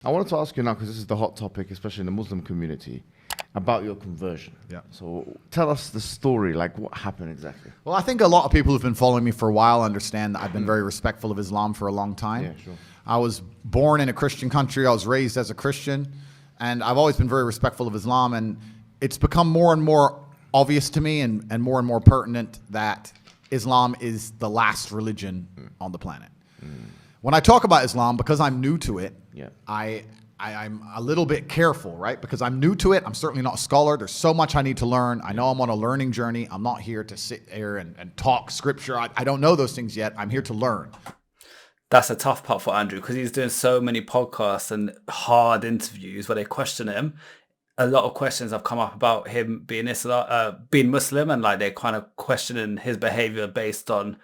I wanted to ask you now, because this is the hot topic, especially in the Muslim community, about your conversion. Yeah. So tell us the story, like what happened exactly. Well, I think a lot of people who've been following me for a while understand that I've been very respectful of Islam for a long time. Yeah, sure. I was born in a Christian country. I was raised as a Christian, and I've always been very respectful of Islam. And it's become more and more obvious to me and more pertinent that Islam is the last religion on the planet. When I talk about Islam, because I'm new to it, I'm a little bit careful, right? Because I'm new to it. I'm certainly not a scholar. There's so much I need to learn. I know I'm on a learning journey. I'm not here to sit here and talk scripture. I don't know those things yet. I'm here to learn. That's a tough part for Andrew because he's doing so many podcasts and hard interviews where they question him. A lot of questions have come up about him being being Muslim, and like they're kind of questioning his behavior based on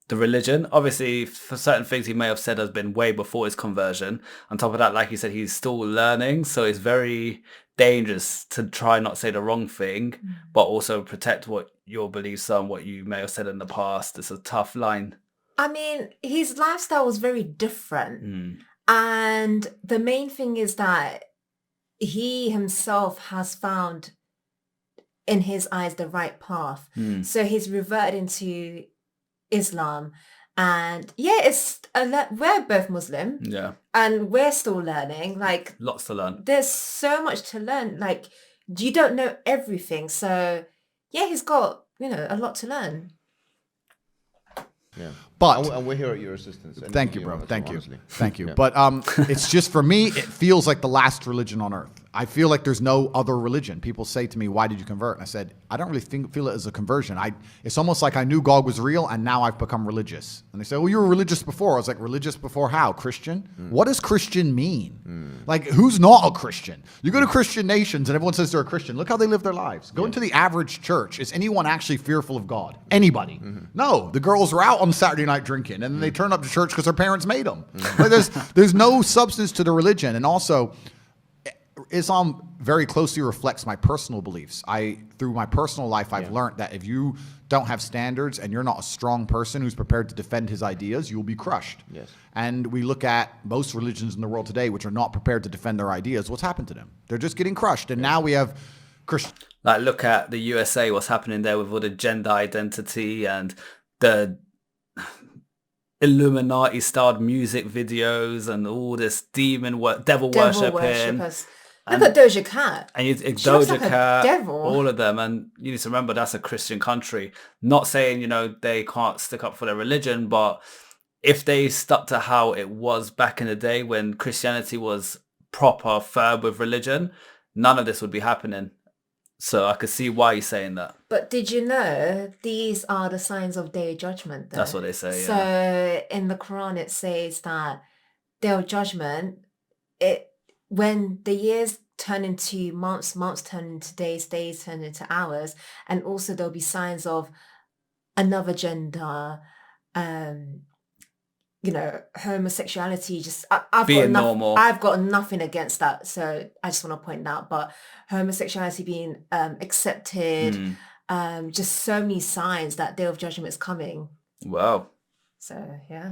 the religion. Obviously, for certain things he may have said has been way before his conversion. On top of that, like you said, he's still learning, so it's very dangerous to try not say the wrong thing, but also protect what your beliefs are and what you may have said in the past. It's a tough line. I mean, his lifestyle was very different. And the main thing is that he himself has found, in his eyes, the right path. So he's reverted into Islam. And yeah, we're both Muslim. Yeah. And we're still learning. Like, lots to learn. There's so much to learn. Like, you don't know everything. So yeah, he's got, a lot to learn. Yeah, but and we're here at your assistance. Thank you, bro. Thank you. Honestly. Thank you. Yeah. But it's just, for me, it feels like the last religion on earth. I feel like there's no other religion. People say to me, "Why did you convert?" And I said, "I don't really feel it as a conversion. It's almost like I knew God was real, and now I've become religious." And they say, "Well, you were religious before." I was like, "Religious before how? Christian? What does Christian mean? Like, who's not a Christian? You go to Christian nations, and everyone says they're a Christian. Look how they live their lives. Go into the average church. Is anyone actually fearful of God? Anybody? No. The girls are out on Saturday night drinking, and then they turn up to church because their parents made them. Like, there's no substance to the religion, and also, Islam very closely reflects my personal beliefs. Through my personal life, I've learned that if you don't have standards and you're not a strong person who's prepared to defend his ideas, you will be crushed. Yes. And we look at most religions in the world today, which are not prepared to defend their ideas. What's happened to them? They're just getting crushed. And now we have Christian. Like, look at the USA, what's happening there with all the gender identity and the Illuminati-styled music videos and all this devil worshipping. Look at Doja Cat. And She looks like a devil. All of them. And you need to remember that's a Christian country. Not saying, they can't stick up for their religion, but if they stuck to how it was back in the day when Christianity was proper, firm with religion, none of this would be happening. So I could see why you're saying that. But did you know these are the signs of Day of Judgment, though? That's what they say, So in the Quran, it says that Day of Judgment, when the years turn into months, months turn into days, days turn into hours, and also there'll be signs of another gender, homosexuality. Just I've got nothing against that, so I just want to point out. But homosexuality being accepted, just so many signs that Day of Judgment is coming. Wow. So yeah.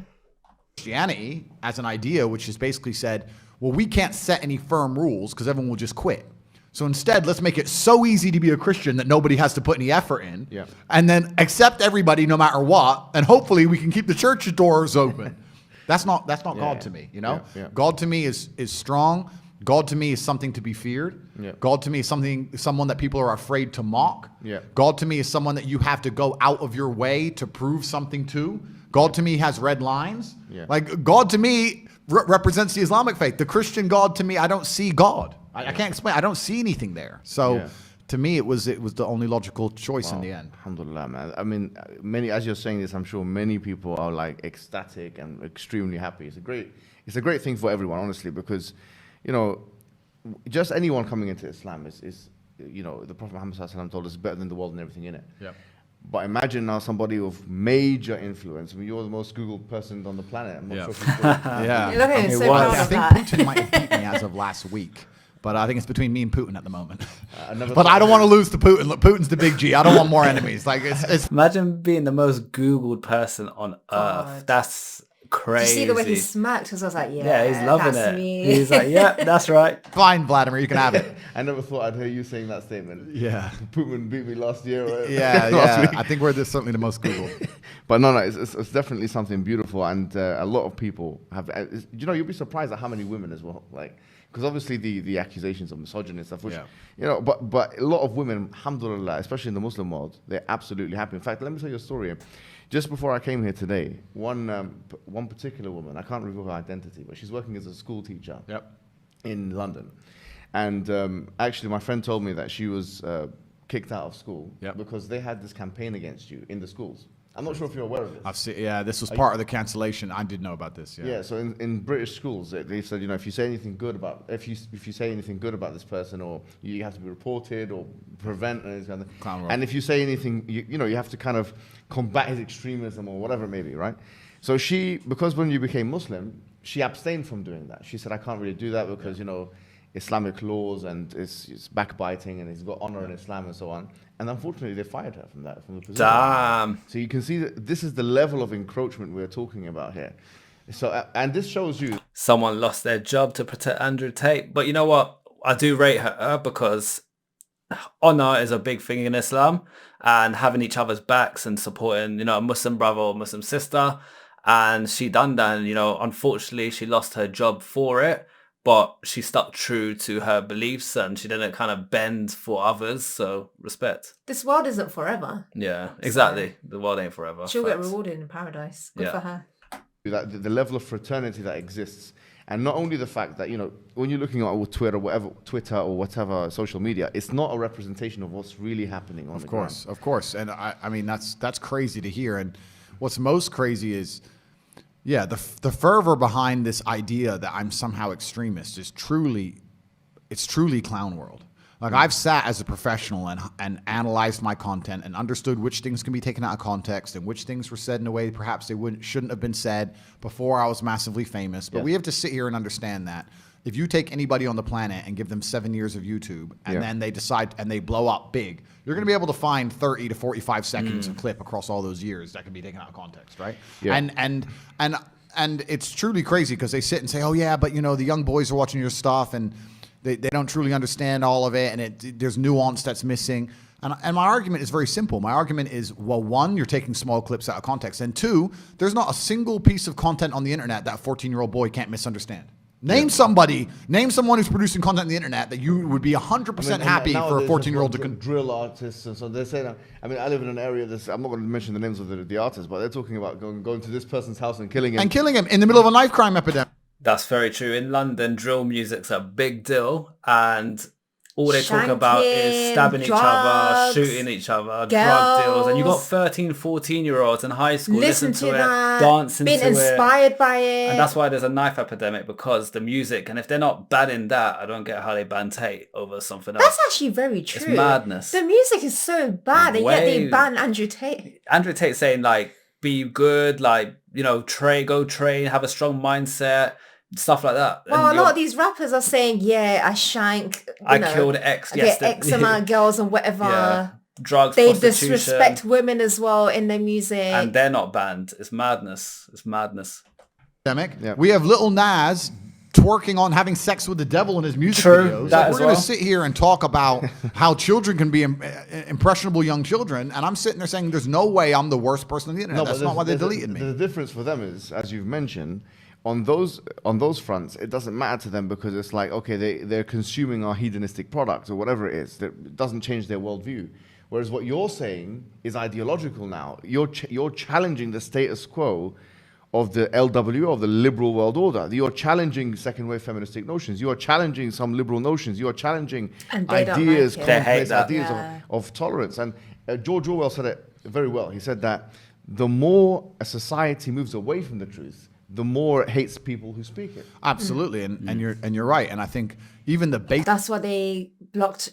Christianity as an idea, which is basically said, well, we can't set any firm rules because everyone will just quit. So instead, let's make it so easy to be a Christian that nobody has to put any effort in. Yeah. And then accept everybody no matter what. And hopefully we can keep the church doors open. That's not God to me, Yeah. God to me is strong. God to me is something to be feared. Yeah. God to me is someone that people are afraid to mock. Yeah. God to me is someone that you have to go out of your way to prove something to. God to me has red lines. Yeah. Like, God to me represents the Islamic faith. The Christian God to me, I don't see God. I can't explain. I don't see anything there. So to me, it was the only logical choice in the end. Alhamdulillah, man. I mean, as you're saying this, I'm sure many people are like ecstatic and extremely happy. It's a great thing for everyone, honestly, because, just anyone coming into Islam is the Prophet Muhammad ﷺ told us it's better than the world and everything in it. Yeah. But imagine now somebody of major influence. I mean, you're the most Googled person on the planet. I'm not sure if I think Putin might have beat me as of last week. But I think it's between me and Putin at the moment. But I don't want to lose to Putin. Look, Putin's the big G. I don't want more enemies. Like, it's Imagine being the most Googled person on Earth. That's crazy. You see the way he smirked? Because I was like, Yeah, he's loving that's it. me. He's like, yeah, that's right. Fine, Vladimir, you can have it. I never thought I'd hear you saying that statement. Yeah. Putin beat me last year. Right? Yeah, Last yeah. week. I think we're certainly the most Googled. But no, it's definitely something beautiful, and a lot of people have. You know, you'll be surprised at how many women as well. Like, because obviously the accusations of misogyny and stuff, which you know, but a lot of women, alhamdulillah, especially in the Muslim world, they're absolutely happy. In fact, let me tell you a story. Just before I came here today, one particular woman, I can't reveal her identity, but she's working as a school teacher in London. And actually, my friend told me that she was kicked out of school because they had this campaign against you in the schools. I'm not sure if you're aware of this. I've seen, yeah, this was part of the cancellation. I did know about this. Yeah. Yeah. So in British schools, they said, you know, if you say anything good about if you say anything good about this person, or you have to be reported or prevent and kind of, and if you say anything, you know, you have to kind of combat his extremism or whatever it may be, right? So because when you became Muslim, she abstained from doing that. She said, I can't really do that because you know, Islamic laws and it's backbiting and he's got honor in Islam and so on. And unfortunately, they fired her from the position. Damn. So you can see that this is the level of encroachment we're talking about here. So, and this shows you. Someone lost their job to protect Andrew Tate. But you know what? I do rate her because honor is a big thing in Islam, and having each other's backs and supporting, you know, a Muslim brother or Muslim sister. And she done that. And, you know, unfortunately, she lost her job for it. But she stuck true to her beliefs and she didn't kind of bend for others. So respect. This world isn't forever. Yeah, exactly. The world ain't forever. She'll get rewarded in paradise. Good for her. That the level of fraternity that exists. And not only the fact that, you know, when you're looking at Twitter or whatever social media, it's not a representation of what's really happening on the ground. Of course. And I mean, that's crazy to hear. And what's most crazy is, yeah, the fervor behind this idea that I'm somehow extremist is truly clown world. Like I've sat as a professional and analyzed my content and understood which things can be taken out of context and which things were said in a way perhaps they shouldn't have been said before I was massively famous. But we have to sit here and understand that if you take anybody on the planet and give them 7 years of YouTube and then they decide and they blow up big, you're going to be able to find 30 to 45 seconds of clip across all those years that can be taken out of context, right? Yeah. And it's truly crazy because they sit and say, oh yeah, but you know, the young boys are watching your stuff and they don't truly understand all of it and there's nuance that's missing. And my argument is very simple. My argument is, well, one, you're taking small clips out of context. And two, there's not a single piece of content on the internet that a 14-year-old boy can't misunderstand. Name someone who's producing content on the internet that you would be 100% happy for a 14-year-old to drill artists, and so they say that. I mean, I live in an area. I'm not going to mention the names of the artists, but they're talking about going to this person's house and killing him. And killing him in the middle of a knife crime epidemic. That's very true. In London, drill music's a big deal, and all they talk about is stabbing each other, shooting each other, drug deals. And you got 13, 14-year-olds in high school listen to it, dancing to it. Being inspired by it. And that's why there's a knife epidemic, because the music, and if they're not banning that, I don't get how they ban Tate over something else. That's actually very true. It's madness. The music is so bad, and yet they ban Andrew Tate. Andrew Tate saying, like, be good, like, you know, go train, have a strong mindset. Stuff like that. Well, a lot of these rappers are saying, yeah, I shank, killed X X amount of girls and whatever. Yeah. Drugs, they prostitution. Disrespect women as well in their music. And they're not banned. It's madness. It's madness. We have Lil Nas twerking on having sex with the devil in his music videos. We're going to sit here and talk about how children can be impressionable young children, and I'm sitting there saying there's no way I'm the worst person on the internet. That's not why they deleted me. The difference for them is, as you've mentioned, on those fronts, it doesn't matter to them because it's like, okay, they're consuming our hedonistic products or whatever it is. That doesn't change their worldview. Whereas what you're saying is ideological now. You're challenging the status quo of the LW, of the liberal world order. You're challenging second wave feministic notions. You are challenging some liberal notions. You are challenging ideas, complex ideas of tolerance. And George Orwell said it very well. He said that the more a society moves away from the truth, the more it hates people who speak it. Absolutely, and you're right. And I think even the base. That's why they blocked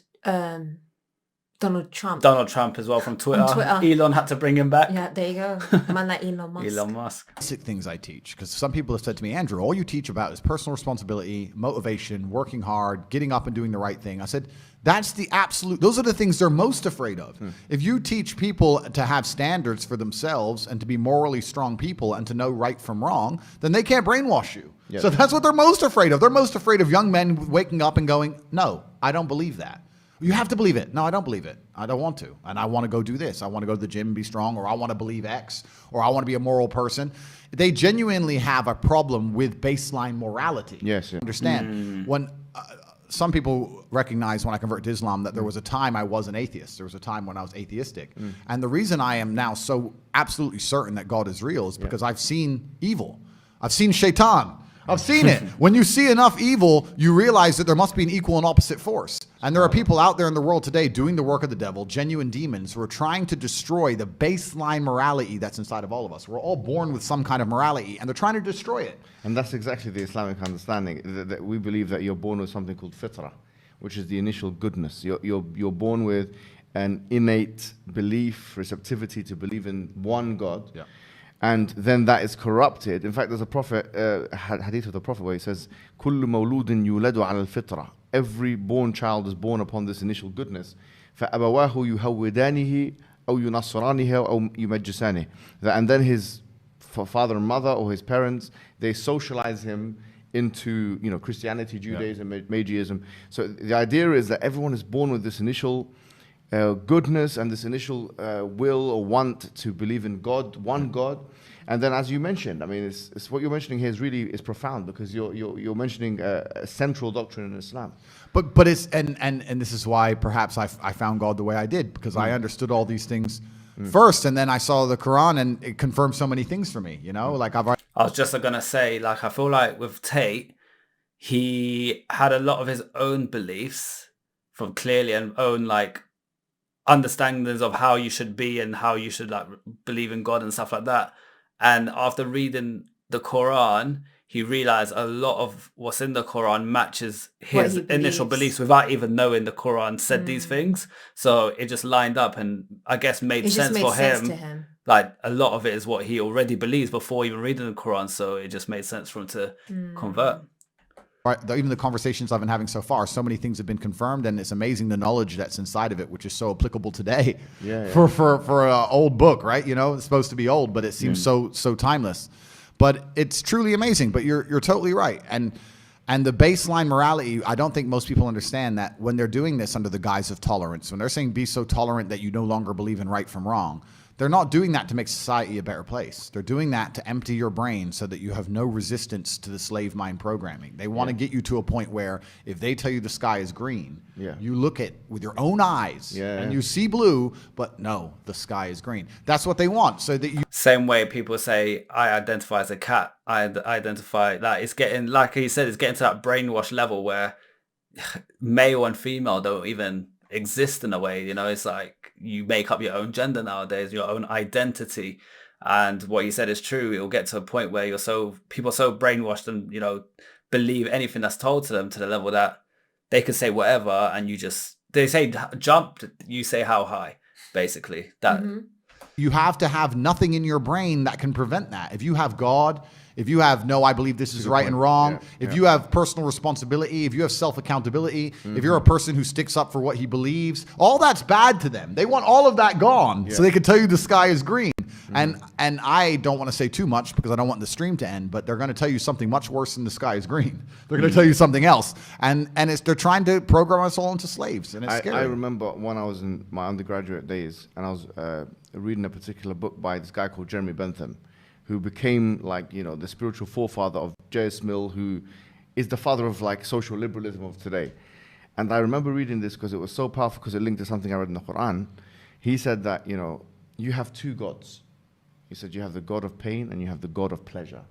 Donald Trump. Donald Trump as well from Twitter. Twitter. Elon had to bring him back. Yeah, there you go. Man like Elon Musk. Elon Musk. Basic things I teach, because some people have said to me, Andrew, all you teach about is personal responsibility, motivation, working hard, getting up and doing the right thing. I said, that's the absolute, those are the things they're most afraid of. If you teach people to have standards for themselves and to be morally strong people and to know right from wrong, then they can't brainwash you. Yep. So that's what they're most afraid of. They're most afraid of young men waking up and going, no, I don't believe that. You have to believe it. No, I don't believe it. I don't want to. And I want to go do this. I want to go to the gym and be strong, or I want to believe X, or I want to be a moral person. They genuinely have a problem with baseline morality. Yes. Yeah. Understand? When some people recognize when I converted to Islam that there was a time I was an atheist. There was a time when I was atheistic. And the reason I am now so absolutely certain that God is real is because I've seen evil. I've seen shaitan. I've seen it. When you see enough evil, you realize that there must be an equal and opposite force. And there are people out there in the world today doing the work of the devil, genuine demons, who are trying to destroy the baseline morality that's inside of all of us. We're all born with some kind of morality, and they're trying to destroy it. And that's exactly the Islamic understanding, that we believe that you're born with something called fitrah, which is the initial goodness. You're born with an innate belief, receptivity to believe in one God. Yeah. And then that is corrupted. In fact, there's a prophet, hadith of the prophet, where he says, كُلُّ مَوْلُودٍ يُولَدُ عَلَى الْفِطْرَةِ. Every born child is born upon this initial goodness. فَأَبَوَاهُ يُهَوِّدَانِهِ أَوْ يُنَصِّرَانِهِ أَوْ يُمَجِّسَانِهِ. And then his father and mother, or his parents, they socialize him into Christianity, Judaism, Magiism. So the idea is that everyone is born with this initial goodness and this initial will or want to believe in God, one God. And then, as you mentioned, I mean, it's what you're mentioning here is profound, because you're mentioning a central doctrine in Islam. But it's and this is why perhaps I found God the way I did, because I understood all these things first, and then I saw the Quran and it confirmed so many things for me. Like I was just gonna say, like, I feel like with Tate, he had a lot of his own beliefs from clearly and own like understandings of how you should be and how you should like believe in God and stuff like that. And after reading the Quran, he realized a lot of what's in the Quran matches his initial beliefs without even knowing the Quran said these things. So it just lined up, and I guess made sense for him. Like a lot of it is what he already believes before even reading the Quran. So it just made sense for him to convert. Right, even the conversations I've been having so far, so many things have been confirmed, and it's amazing the knowledge that's inside of it, which is so applicable today. For an old book, right? It's supposed to be old, but it seems so timeless. But it's truly amazing. But you're totally right. And the baseline morality, I don't think most people understand that when they're doing this under the guise of tolerance, when they're saying be so tolerant that you no longer believe in right from wrong, they're not doing that to make society a better place. They're doing that to empty your brain so that you have no resistance to the slave mind programming. They want to get you to a point where if they tell you the sky is green, you look at with your own eyes and you see blue, but no, the sky is green. That's what they want. So that you. Same way people say, I identify as a cat. I identify that. It's getting, like he said, it's getting to that brainwash level where male and female don't even exist in a way. It's like you make up your own gender nowadays, your own identity. And what you said is true. It'll get to a point where people are so brainwashed and believe anything that's told to them, to the level that they can say whatever, and they say jump, you say how high, basically. That you have to have nothing in your brain that can prevent that. If you have God, if you have I believe this is right and wrong, if you have personal responsibility, if you have self-accountability, if you're a person who sticks up for what he believes, all that's bad to them. They want all of that gone so they can tell you the sky is green. And I don't want to say too much because I don't want the stream to end, but they're going to tell you something much worse than the sky is green. They're going to tell you something else. And they're trying to program us all into slaves, and it's scary. I remember when I was in my undergraduate days, and I was reading a particular book by this guy called Jeremy Bentham, who became the spiritual forefather of J.S. Mill, who is the father of social liberalism of today. And I remember reading this because it was so powerful, because it linked to something I read in the Quran. He said that, you have two gods. He said you have the God of pain and you have the God of pleasure.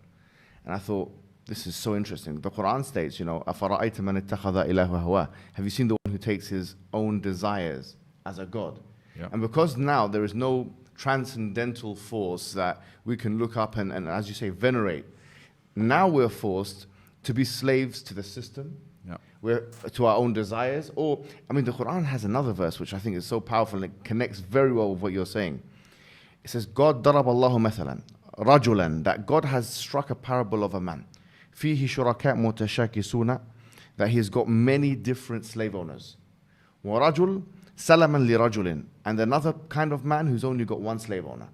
And I thought, this is so interesting. The Quran states, أَفَرَأَيْتَ مَنِ اتَّخَذَ إِلَهُ هَوَاهُ. Have you seen the one who takes his own desires as a God? And because now there is no transcendental force that we can look up and, as you say, venerate, now we're forced to be slaves to the system, Yeah. We're to our own desires. Or, I mean, the Quran has another verse which I think is so powerful and it connects very well with what you're saying. It says, God darab Allahu mathalan, rajulan, that God has struck a parable of a man. Fihi shuraka mutashakisuna, that he's got many different slave owners. Wa rajul salaman li rajulin, and another kind of man who's only got one slave owner.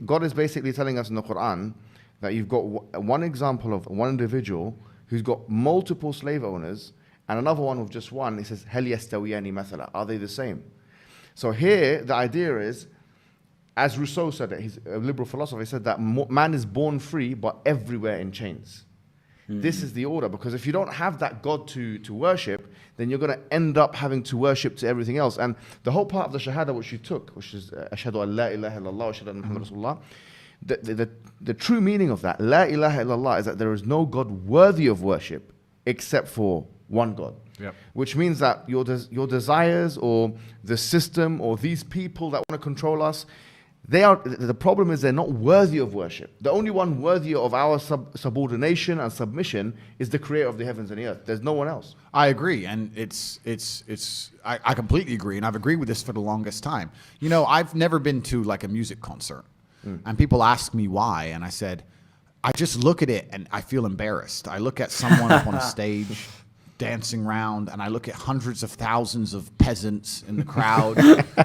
God is basically telling us in the Quran that you've got one example of one individual who's got multiple slave owners and another one with just one. He says, هل يستويان مثلا? Are they the same? So here, the idea is, as Rousseau said, he's a liberal philosopher, he said that man is born free but everywhere in chains. This is the order, because if you don't have that God to worship, then you're going to end up having to worship to everything else. And the whole part of the Shahada which you took, which is Ashhadu an la ilaha illallah wa ashhadu anna Muhammad Rasulullah, the true meaning of that, La ilaha illallah, is that there is no God worthy of worship except for one God. Yep. Which means that your desires or the system or these people that want to control us, the problem is they're not worthy of worship. The only one worthy of our subordination and submission is the creator of the heavens and the earth. There's no one else. I agree, and I completely agree, and I've agreed with this for the longest time. You know, I've never been to like a music concert, and people ask me why, and I said, I just look at it and I feel embarrassed. I look at someone up on a stage dancing around, and I look at hundreds of thousands of peasants in the crowd,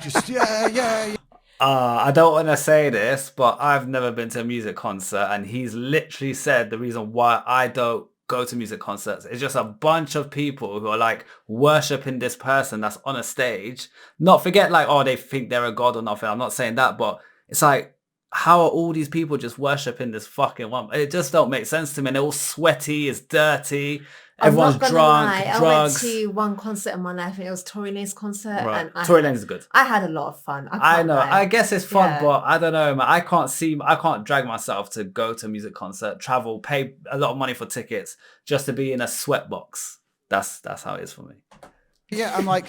just yeah. I don't want to say this, but I've never been to a music concert, and he's literally said the reason why I don't go to music concerts is just a bunch of people who are like worshipping this person that's on a stage. Not forget like, oh, they think they're a god or nothing. I'm not saying that, but it's like, how are all these people just worshipping this fucking one? It just don't make sense to me. And they're all sweaty, it's dirty. Everyone's drunk, drugs. I went to one concert in my life, and it was Tory Lane's concert. Right. And Tory Lane's good. I had a lot of fun. I know. lie. I guess it's fun, Yeah. but I don't know, man. I can't drag myself to go to a music concert, travel, pay a lot of money for tickets just to be in a sweatbox. That's how it is for me. Yeah, I'm like,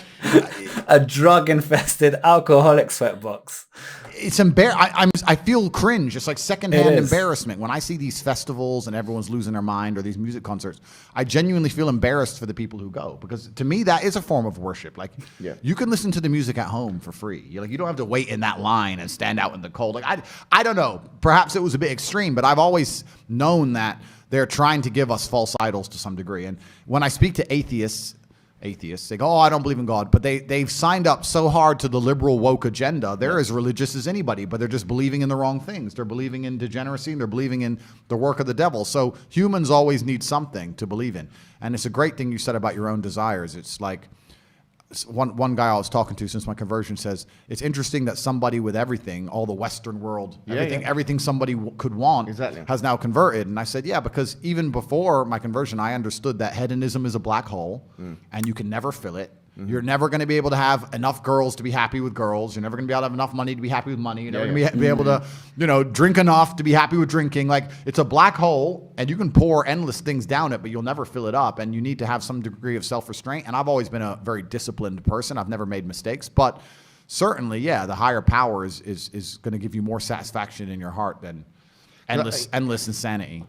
A drug-infested alcoholic sweatbox. it's I feel cringe. It's like secondhand It is. embarrassment when I see these festivals and everyone's losing their mind, or these music concerts. I genuinely feel embarrassed for the people who go, because to me that is a form of worship. Like, you can listen to the music at home for free. You don't have to wait in that line and stand out in the cold. Like, I don't know. Perhaps it was a bit extreme, but I've always known that they're trying to give us false idols to some degree. And when I speak to atheists, they go, oh, I don't believe in God. But they've signed up so hard to the liberal woke agenda. They're as religious as anybody, but they're just believing in the wrong things. They're believing in degeneracy, and they're believing in the work of the devil. So humans always need something to believe in. And it's a great thing you said about your own desires. It's like, one guy I was talking to since my conversion says, it's interesting that somebody with everything, all the Western world, everything somebody could want, has now converted. And I said, yeah, because even before my conversion, I understood that hedonism is a black hole, and you can never fill it. You're never going to be able to have enough girls to be happy with girls. You're never going to be able to have enough money to be happy with money. You're never going to be able to, drink enough to be happy with drinking. Like, it's a black hole, and you can pour endless things down it, but you'll never fill it up. And you need to have some degree of self-restraint. And I've always been a very disciplined person. I've never made mistakes. But certainly, the higher power is going to give you more satisfaction in your heart than endless insanity.